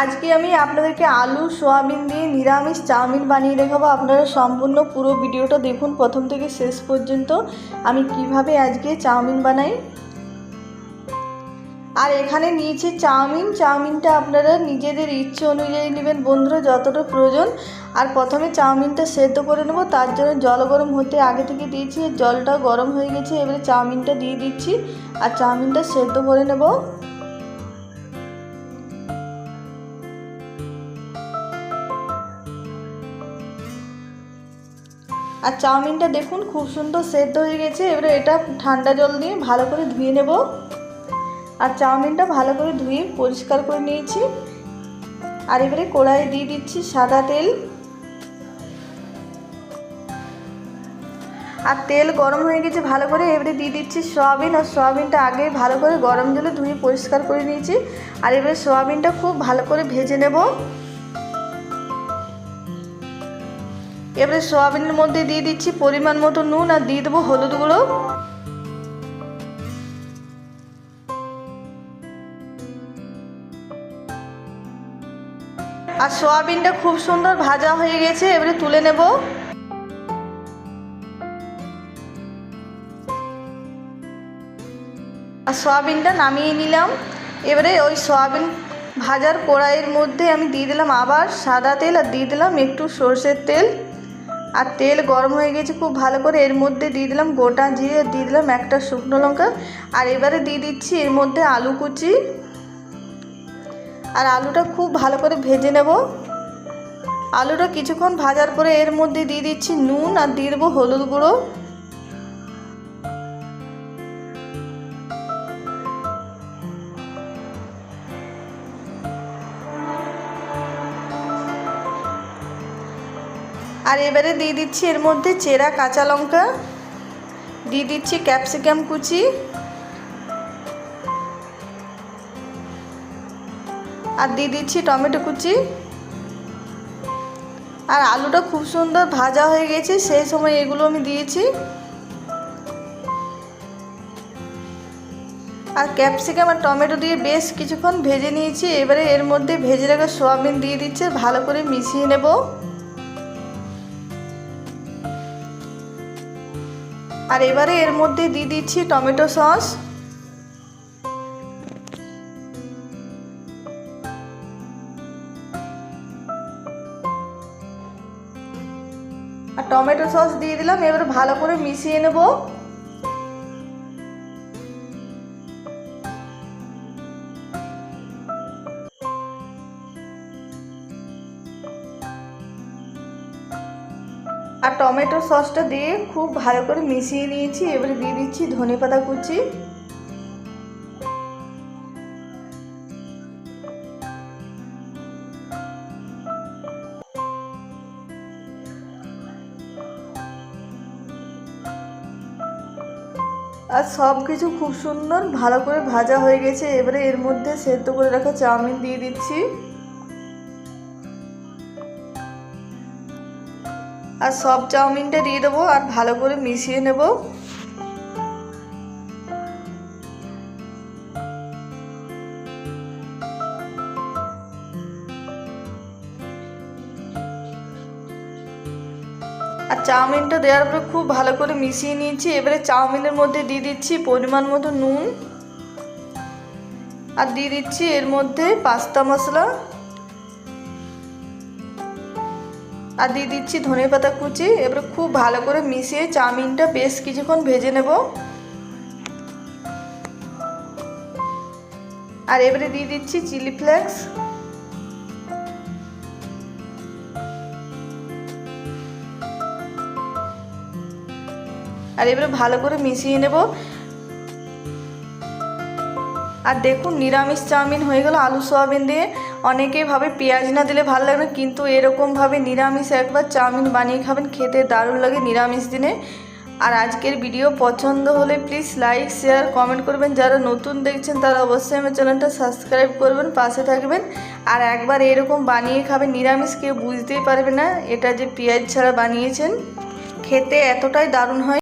আজকে আমি আপনাদেরকে আলু সোয়াবিন দিয়ে নিরামিষ চাউমিন বানিয়ে দেখাবো। আপনারা সম্পূর্ণ পুরো ভিডিওটা দেখুন প্রথম থেকে শেষ পর্যন্ত আমি কিভাবে আজকে চাউমিন বানাই। আর এখানে নিয়েছি চাউমিনটা আপনারা নিজেদের ইচ্ছে অনুযায়ী নেবেন বন্ধুরা, যতটা প্রয়োজন। আর প্রথমে চাউমিনটা সেদ্ধ করে নেব, তার জন্য জল গরম হতে আগে থেকে দিয়েছি। জলটা গরম হয়ে গেছে, এবারে চাউমিনটা দিয়ে দিচ্ছি আর চাউমিনটা সেদ্ধ করে নেব। আর চাউমিনটা দেখুন খুব সুন্দর সেদ্ধ হয়ে গেছে। এবারে এটা ঠান্ডা জল দিয়ে ভালো করে ধুয়ে নেব। আর চাউমিনটা ভালো করে ধুয়ে পরিষ্কার করে নিয়েছি। আর এবারে কড়াইয়ে দিয়ে দিচ্ছি সাদা তেল। আর তেল গরম হয়ে গেছে ভালো করে, এবারে দিয়ে দিচ্ছি সয়াবিন। আর সয়াবিনটা আগে ভালো করে গরম জলে ধুয়ে পরিষ্কার করে নিয়েছি। আর এবারে সয়াবিনটা খুব ভালো করে ভেজে নেব। এবারে সয়াবিনের মধ্যে দিয়ে দিচ্ছি পরিমাণ মতো নুন আর দিয়ে দেবো হলুদ গুঁড়ো। আর সয়াবিনটা খুব সুন্দর ভাজা হয়ে গেছে, এবারে তুলে নেব। আর সয়াবিনটা নামিয়ে নিলাম। এবারে ওই সয়াবিন ভাজার কড়াইয়ের মধ্যে আমি দিয়ে দিলাম আবার সাদা তেল আর দিয়ে দিলাম একটু সরষের তেল। আর তেল গরম হয়ে গেছে খুব ভালো করে, এর মধ্যে দিয়ে দিলাম গোটা জিরে, দিয়ে দিলাম একটা শুকনো লঙ্কা। আর এবারে দিয়ে দিচ্ছি এর মধ্যে আলু কুচি। আর আলুটা খুব ভালো করে ভেজে নেব। আলুটা কিছুক্ষণ ভাজার পরে এর মধ্যে দিয়ে দিচ্ছি নুন আর দিয়ে দেবো হলুদ গুঁড়ো। আর এবারে দিয়ে দিচ্ছি এর মধ্যে চেরা কাঁচা লঙ্কা, দিয়ে দিচ্ছি ক্যাপসিকাম কুচি। আর দিয়ে দিচ্ছি টমেটো কুচি। আর আলুটা খুব সুন্দর ভাজা হয়ে গেছে, সেই সময় এগুলো আমি দিয়েছি। আর ক্যাপসিকাম আর টমেটো দিয়ে বেশ কিছুক্ষণ ভেজে নিয়েছি। এবারে এর মধ্যে ভেজে রাখা সোয়াবিন দিয়ে দিচ্ছি, ভালো করে মিশিয়ে নেব। আর এবারে এর মধ্যে দিয়ে দিচ্ছি টমেটো সস। আর টমেটো সস দিয়ে দিলাম, এবারে ভালো করে মিশিয়ে নেব। আর টমেটো সসটা দিয়ে খুব ভালো করে মিশিয়ে নিয়েছি। এবারে দিয়ে দিচ্ছি ধনেপাতা কুচি। আর সব কিছু খুব সুন্দর ভালো করে ভাজা হয়ে গেছে। এবারে এর মধ্যে সেদ্ধ করে রাখা চাউমিন দিয়ে দিচ্ছি। আর সব চাউমিনটা দিয়ে দেবো আর ভালো করে মিশিয়ে নেব। আর চাউমিনটা দেওয়ার পরে খুব ভালো করে মিশিয়ে নিয়েছি। এবারে চাউমিনের মধ্যে দিয়ে দিচ্ছি পরিমাণ মতো নুন আর দিয়ে দিচ্ছি এর মধ্যে পাস্তা মশলা আর দিয়ে দিচ্ছি ধনেপাতা কুচি। এবারে খুব ভালো করে মিশিয়ে চাউমিনটা বেশ কিছুক্ষণ ভেজে নেব। আর এবারে দিয়ে দিচ্ছি চিলি ফ্লেক্স। আর এবারে ভালো করে মিশিয়ে নেব। আর দেখুন নিরামিষ চাউমিন হয়ে গেল আলু সোয়াবিন দিয়ে। অনেকেই ভাবে পেঁয়াজ না দিলে ভালো লাগে না, কিন্তু এরকমভাবে নিরামিষ একবার চাউমিন বানিয়ে খাবেন, খেতে দারুণ লাগে নিরামিষ দিনে। আর আজকের ভিডিও পছন্দ হলে প্লিজ লাইক শেয়ার কমেন্ট করবেন। যারা নতুন দেখছেন তারা অবশ্যই আমার চ্যানেলটা সাবস্ক্রাইব করবেন, পাশে থাকবেন। আর একবার এরকম বানিয়ে খাবেন, নিরামিষ কেউ বুঝতেই পারবে না এটা যে পেঁয়াজ ছাড়া বানিয়েছেন। খেতে এতটাই দারুণ হয়।